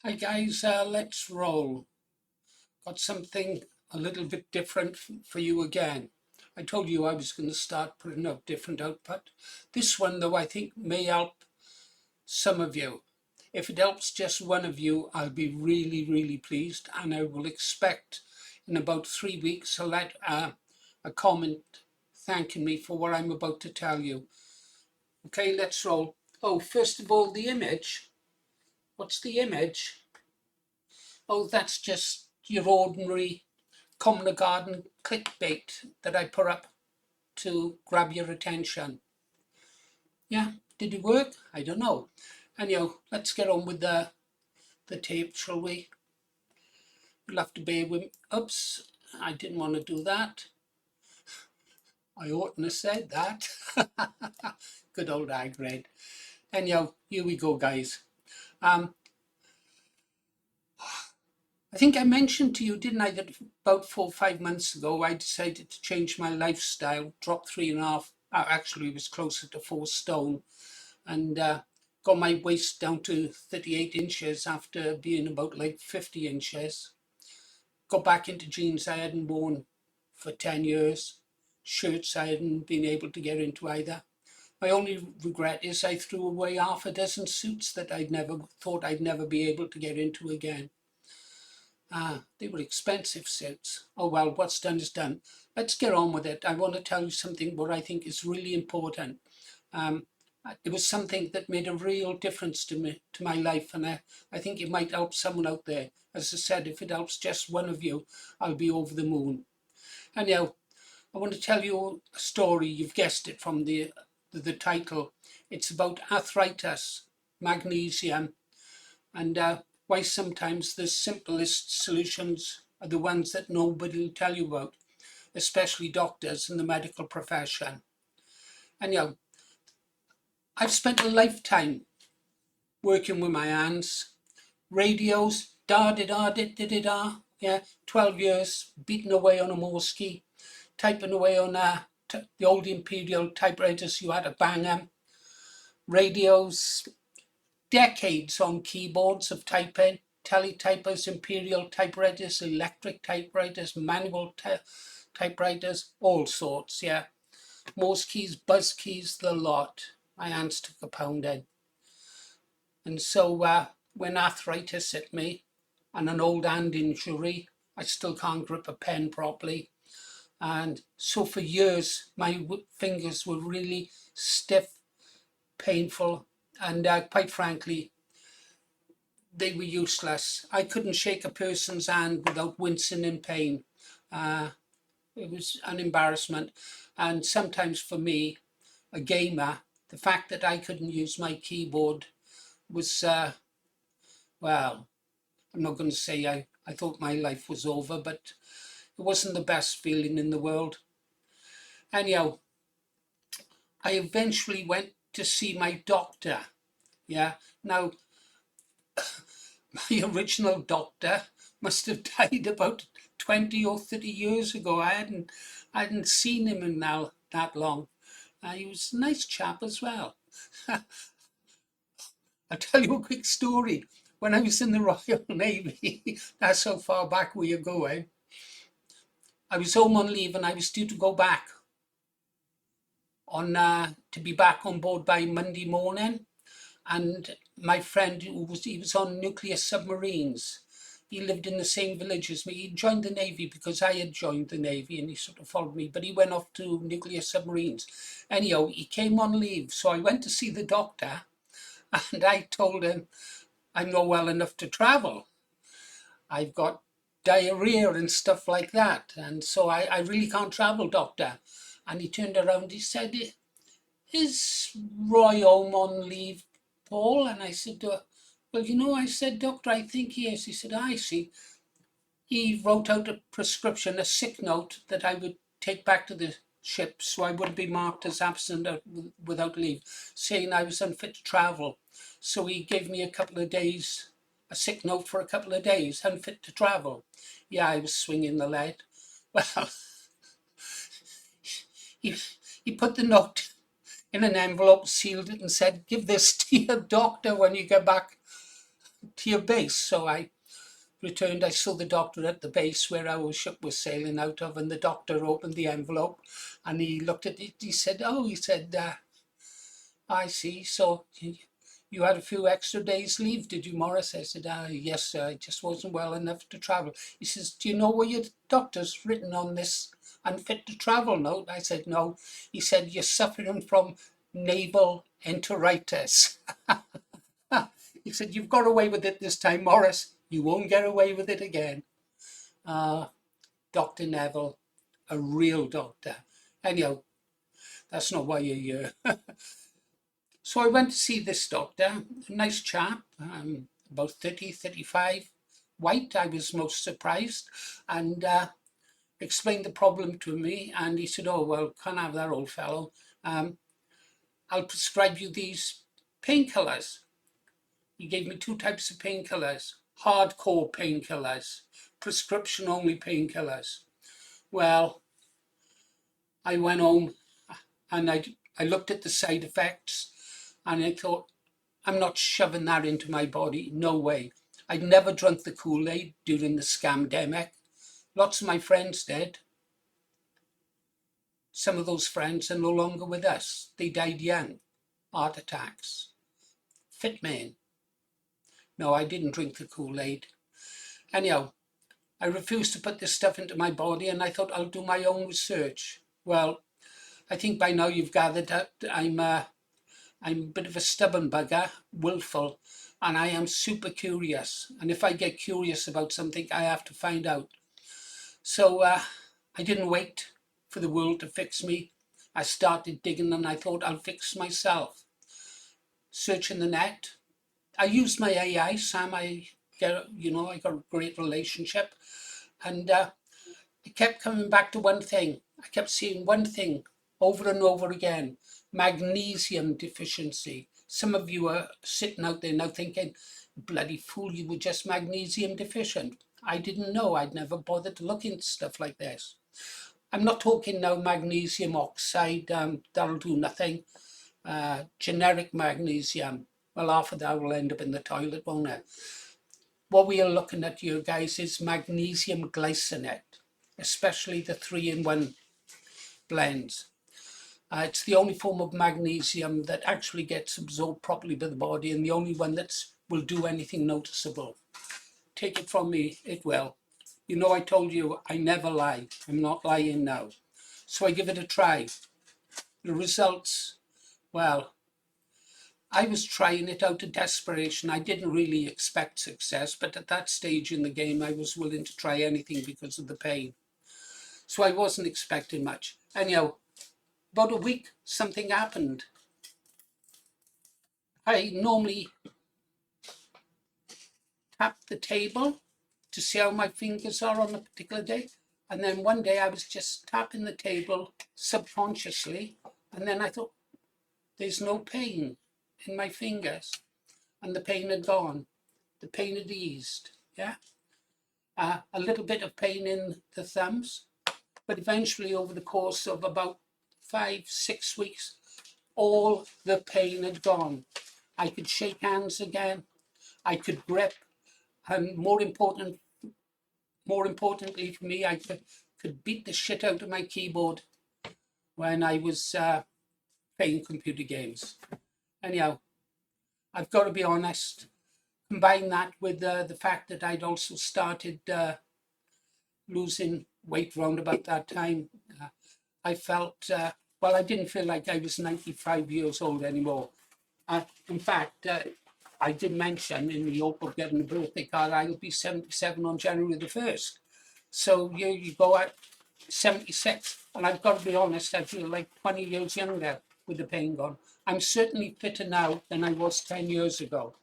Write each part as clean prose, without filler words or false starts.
Hi guys, let's roll. Got something a little bit different for you again. I told you I was going to start putting out different output. This one though I think may help some of you. If it helps just one of you, I'll be really pleased, and I will expect in about 3 weeks a comment thanking me for what I'm about to tell you. Okay, let's roll. Oh, first of all, the image. What's the image? Oh, that's just your ordinary common garden clickbait that I put up to grab your attention. Yeah, did it work? I don't know. Anyhow, let's get on with the tape, shall we? You'll have to bear with me. Oops, I didn't want to do that. I oughtn't have said that. Good old Hagrid. Anyhow, here we go, guys. I think I mentioned to you, didn't I, that about 4 or 5 months ago, I decided to change my lifestyle, drop 3.5, actually it was closer to 4 stone, and got my waist down to 38 inches after being about like 50 inches. Got back into jeans I hadn't worn for 10 years, shirts I hadn't been able to get into either. My only regret is I threw away half a dozen suits that I'd never thought I'd never be able to get into again. They were expensive suits. Oh well, what's done is done. Let's get on with it. I want to tell you something what I think is really important. It was something that made a real difference to me, to my life, and I think it might help someone out there. As I said, if it helps just one of you, I'll be over the moon. Anyhow, I want to tell you a story. You've guessed it from the title. It's about arthritis, magnesium, and why sometimes the simplest solutions are the ones that nobody will tell you about, especially doctors in the medical profession. Anyhow, I've spent a lifetime working with my hands, radios, da-da-da-da-da-da, yeah, 12 years, beating away on a Morse, typing away on the old imperial typewriters, you had to bang them, radios, decades on keyboards of typing, teletypers, imperial typewriters, electric typewriters, manual typewriters, all sorts, yeah. Morse keys, buzz keys, the lot. My hands took a pounding. And so when arthritis hit me and an old hand injury, I still can't grip a pen properly. And so for years, my fingers were really stiff, painful, and quite frankly, they were useless. I couldn't shake a person's hand without wincing in pain. It was an embarrassment. And sometimes for me, a gamer, the fact that I couldn't use my keyboard was, well, I'm not going to say I thought my life was over, but it wasn't the best feeling in the world. Anyhow, I eventually went to see my doctor. Yeah. Now, my original doctor must have died about 20 or 30 years ago. I hadn't seen him in now that long. He was a nice chap as well. I'll tell you a quick story. When I was in the Royal Navy, that's how far back we are going. I was home on leave and I was due to go back on to be back on board by Monday morning. And my friend, he was on nuclear submarines. He lived in the same village as me. He joined the Navy because I had joined the Navy, and he sort of followed me, but he went off to nuclear submarines. Anyhow, he came on leave, so I went to see the doctor, and I told him I'm not well enough to travel. I've got diarrhea and stuff like that, and so I really can't travel, doctor. And he turned around, he said, is Roy home on leave, Paul? And I said, well, I said, doctor, I think he is. He said, I see. He wrote out a prescription, a sick note that I would take back to the ship so I wouldn't be marked as absent without leave, saying I was unfit to travel. So he gave me a couple of days, a sick note for a couple of days, unfit to travel. Yeah, I was swinging the lead. Well, he, he put the note in an envelope, sealed it, and said, give this to your doctor when you get back. to your base. So I returned. I saw the doctor at the base where our ship was sailing out of, and the doctor opened the envelope and he looked at it. He said, "Oh," he said, "I see. So you had a few extra days leave, did you, Morris?" I said, "Yes, sir. I just wasn't well enough to travel." He says, "Do you know where your doctor's written on this unfit to travel note?" I said, "No." He said, "You're suffering from naval enteritis." He said, "You've got away with it this time, Morris. You won't get away with it again." Uh, Dr. Neville, a real doctor. Anyhow, that's not why you're here. So I went to see this doctor, a nice chap, about 30, 35, white. I was most surprised, and explained the problem to me. And he said, "Oh, well, can't have that, old fellow. I'll prescribe you these painkillers." He gave me two types of painkillers: hardcore painkillers, prescription only painkillers. Well, I went home and I looked at the side effects and I thought, I'm not shoving that into my body. No way. I'd never drunk the Kool-Aid during the scamdemic. Lots of my friends did. Some of those friends are no longer with us. They died young, heart attacks. Fit men. No, I didn't drink the Kool-Aid. Anyhow, I refused to put this stuff into my body, and I thought I'll do my own research. Well, I think by now you've gathered that I'm a bit of a stubborn bugger, willful, and I am super curious. And if I get curious about something, I have to find out. So I didn't wait for the world to fix me. I started digging and I thought I'll fix myself. Searching the net. I used my AI, Sam. I got a great relationship. And it kept coming back to one thing. I kept seeing one thing over and over again: magnesium deficiency. Some of you are sitting out there now thinking, bloody fool, you were just magnesium deficient. I didn't know. I'd never bothered to look into stuff like this. I'm not talking now magnesium oxide, that'll do nothing. Generic magnesium, well, half of that will end up in the toilet, won't it? What we are looking at here, guys, is magnesium glycinate, especially the 3-in-1 blends. It's the only form of magnesium that actually gets absorbed properly by the body, and the only one that will do anything noticeable. Take it from me, it will. You know, I told you I never lie. I'm not lying now. So I give it a try. The results, well, I was trying it out of desperation. I didn't really expect success, but at that stage in the game, I was willing to try anything because of the pain. So I wasn't expecting much. Anyhow, about a week, something happened. I normally tap the table to see how my fingers are on a particular day. And then one day I was just tapping the table subconsciously. And then I thought, there's no pain in my fingers. And the pain had gone. The pain had eased. Yeah. A little bit of pain in the thumbs. But eventually, over the course of about 5-6 weeks, all the pain had gone. I could shake hands again. I could grip. And more importantly for me, I could beat the shit out of my keyboard when I was playing computer games. Anyhow, I've got to be honest. Combine that with the fact that I'd also started losing weight round about that time. I felt, well, I didn't feel like I was 95 years old anymore. In fact, I did mention in the hope of getting a birthday card, I'll be 77 on January the 1st. So you go at 76, and I've got to be honest, I feel like 20 years younger with the pain gone. I'm certainly fitter now than I was 10 years ago.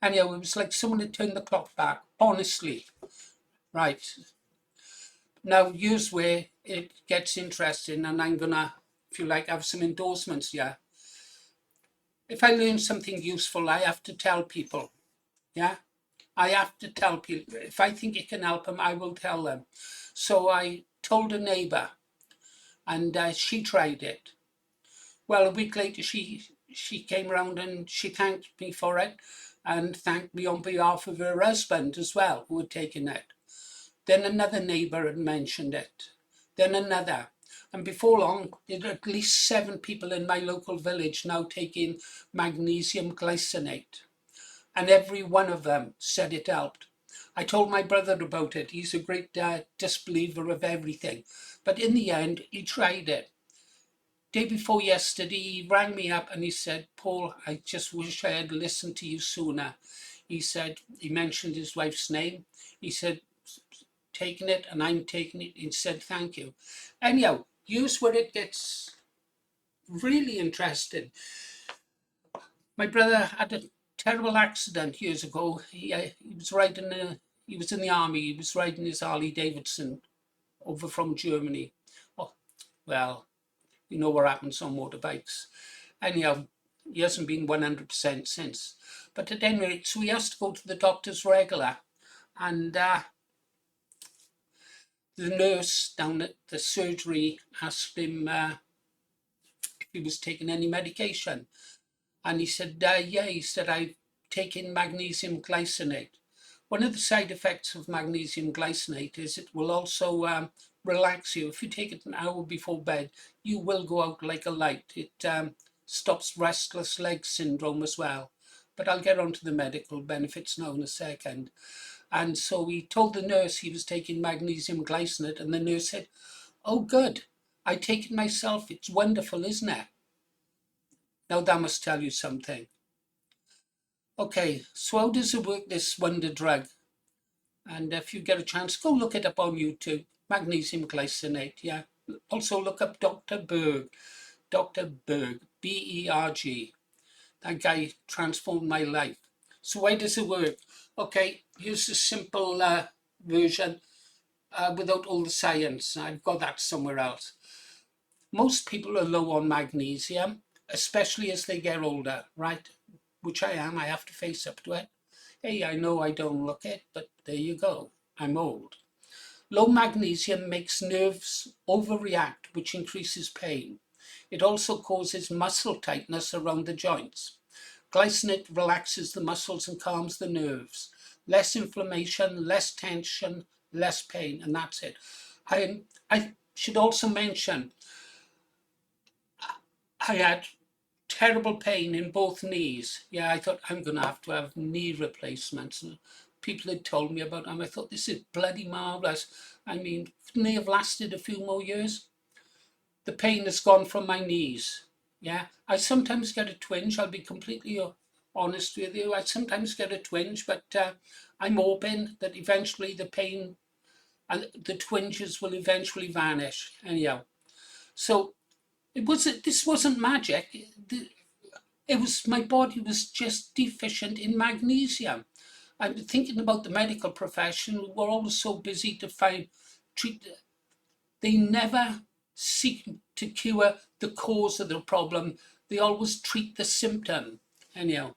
Anyhow, it was like someone had turned the clock back, honestly. Right. Now, here's where it gets interesting, and I'm going to, if you like, have some endorsements here. If I learn something useful, I have to tell people. Yeah? I have to tell people. If I think it can help them, I will tell them. So I told a neighbour, and she tried it. Well, a week later, she came around and she thanked me for it. and thanked me on behalf of her husband as well, who had taken it. Then another neighbour had mentioned it. Then another. And before long, there are at least 7 people in my local village now taking magnesium glycinate. And every one of them said it helped. I told my brother about it. He's a great disbeliever of everything. But in the end, he tried it. Day before yesterday, he rang me up and he said, Paul, I just wish I had listened to you sooner. He said, he mentioned his wife's name. He said, taking it and I'm taking it. He said, thank you. Anyhow, here's where it gets really interesting. My brother had a terrible accident years ago. He was he was in the army. He was riding his Harley Davidson over from Germany. Oh, well, you know what happens on motorbikes. Anyhow, he hasn't been 100% since. But at any rate, so he has to go to the doctors regular. And the nurse down at the surgery asked him if he was taking any medication. And he said, yeah, he said, I've taken magnesium glycinate. One of the side effects of magnesium glycinate is it will also relax you. If you take it an hour before bed, you will go out like a light. It stops restless leg syndrome as well. But I'll get on to the medical benefits now in a second. And so he told the nurse he was taking magnesium glycinate, and the nurse said, oh, good. I take it myself. It's wonderful, isn't it? Now that must tell you something. Okay, so how does it work, this wonder drug? And if you get a chance, go look it up on YouTube. Magnesium glycinate, yeah. Also look up Dr. Berg. Dr. Berg, B-E-R-G. That guy transformed my life. So why does it work? Okay, here's a simple version without all the science. I've got that somewhere else. Most people are low on magnesium, especially as they get older, right? Which I am. I have to face up to it. Hey, I know I don't look it, but there you go. I'm old. Low magnesium makes nerves overreact, which increases pain. It also causes muscle tightness around the joints. Glycinate relaxes the muscles and calms the nerves. Less inflammation, less tension, less pain, and that's it. I should also mention, I had terrible pain in both knees. Yeah, I thought I'm going to have knee replacements. And people had told me about them. I thought, this is bloody marvellous. I mean, couldn't they have lasted a few more years? The pain has gone from my knees. Yeah, I sometimes get a twinge. I'll be completely honest with you. I sometimes get a twinge, but I'm hoping that eventually the pain and the twinges will eventually vanish. Anyhow, so this wasn't magic. It was, my body was just deficient in magnesium. I'm thinking about the medical profession. We're always so busy to treat. They never seek to cure the cause of the problem. They always treat the symptom. Anyhow,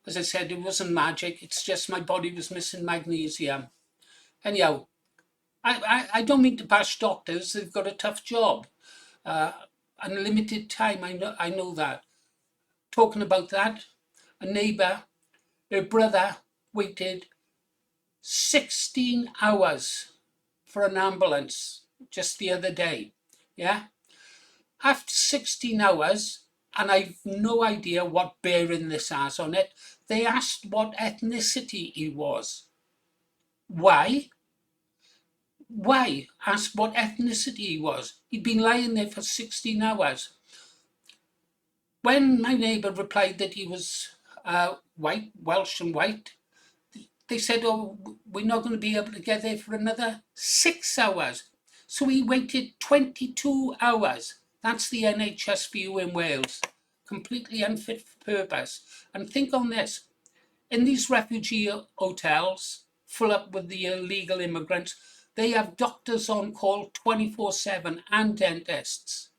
as I said, it wasn't magic. It's just my body was missing magnesium. Anyhow, I don't mean to bash doctors. They've got a tough job. Unlimited time, I know that. Talking about that, a neighbour, her brother waited 16 hours for an ambulance just the other day. Yeah? After 16 hours, and I've no idea what bearing this has on it, they asked what ethnicity he was. Why? Why? Asked what ethnicity he was. He'd been lying there for 16 hours. When my neighbour replied that he was white, Welsh and white, they said, oh, we're not going to be able to get there for another 6 hours. So he waited 22 hours. That's the NHS view in Wales. Completely unfit for purpose. And think on this. In these refugee hotels, full up with the illegal immigrants, they have doctors on call 24/7 and dentists.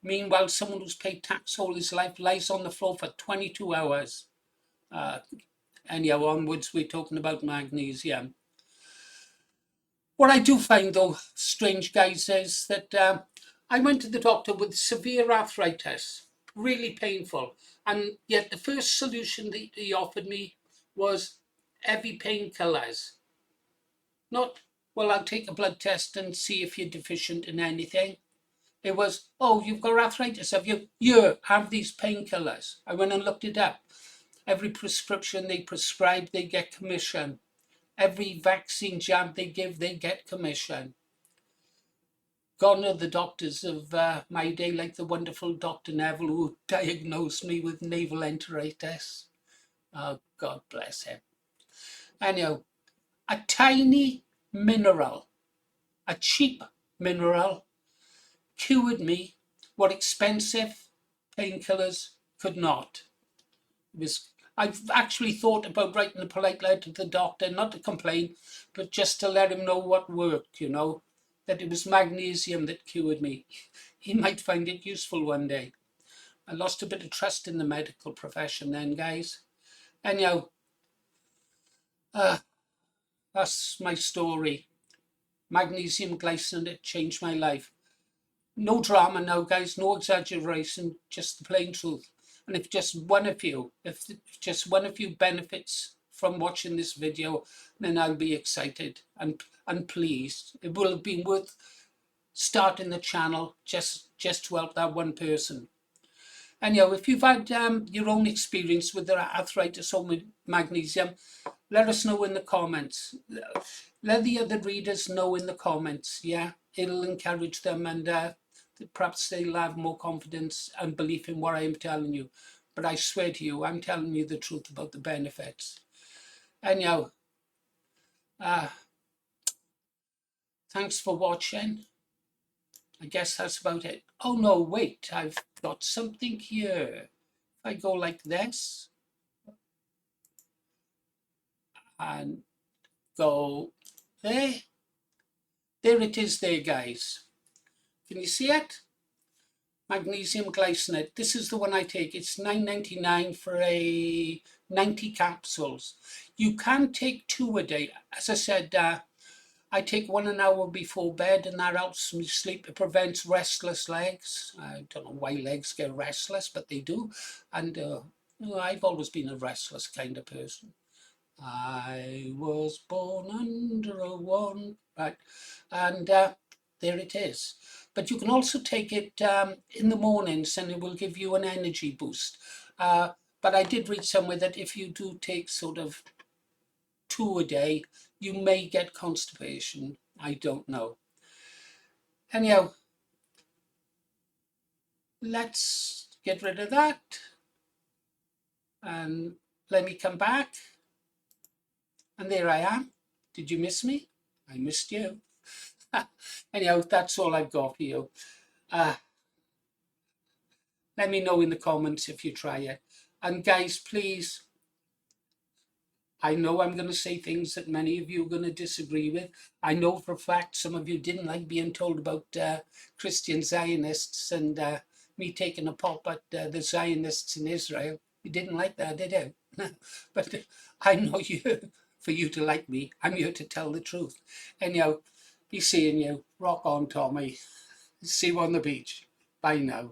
Meanwhile, someone who's paid tax all his life lies on the floor for 22 hours. Anyhow, onwards, we're talking about magnesium. What I do find, though, strange, guys, is that I went to the doctor with severe arthritis. really painful. And yet the first solution that he offered me was heavy painkillers. Not, well, I'll take a blood test and see if you're deficient in anything. It was, oh, you've got arthritis, have you? Yeah, have these painkillers. I went and looked it up. Every prescription they prescribe, they get commission. Every vaccine jab they give, they get commission. Gone are the doctors of my day, like the wonderful Dr. Neville, who diagnosed me with naval enteritis. Oh, God bless him. Anyhow, a tiny mineral, a cheap mineral, cured me what expensive painkillers could not. I've actually thought about writing a polite letter to the doctor, not to complain, but just to let him know what worked, that it was magnesium that cured me. He might find it useful one day. I lost a bit of trust in the medical profession then, guys. Anyhow, that's my story. Magnesium glycinate changed my life. No drama now, guys, no exaggeration, just the plain truth. And if just one of you benefits from watching this video, then I'll be excited and pleased. It will have been worth starting the channel just to help that one person. Anyhow, if you've had your own experience with the arthritis or magnesium, let us know in the comments. Let the other readers know in the comments. Yeah, it'll encourage them, and perhaps they'll have more confidence and belief in what I'm telling you. But I swear to you, I'm telling you the truth about the benefits. Anyhow, thanks for watching. I guess that's about it. Oh no, wait, I've got something here. If I go like this and go there, there it is there, guys. Can you see it? Magnesium glycinate. This is the one I take. It's $9.99 for 90 capsules. You can take 2 a day. As I said, I take 1 an hour before bed, and that helps me sleep. It prevents restless legs. I don't know why legs get restless, but they do. And I've always been a restless kind of person. I was born under a one, right? And there it is. But you can also take it in the mornings, and it will give you an energy boost. But I did read somewhere that if you do take sort of 2 a day, you may get constipation. I don't know. Anyhow, let's get rid of that. And let me come back. And there I am. Did you miss me? I missed you. Anyhow, that's all I've got for you. Let me know in the comments if you try it. And guys, please, I know I'm going to say things that many of you are going to disagree with. I know for a fact some of you didn't like being told about Christian Zionists and me taking a pop at the Zionists in Israel. You didn't like that, did you? But I know you, for you to like me, I'm here to tell the truth. Anyhow, be seeing you. Rock on, Tommy. See you on the beach. Bye now.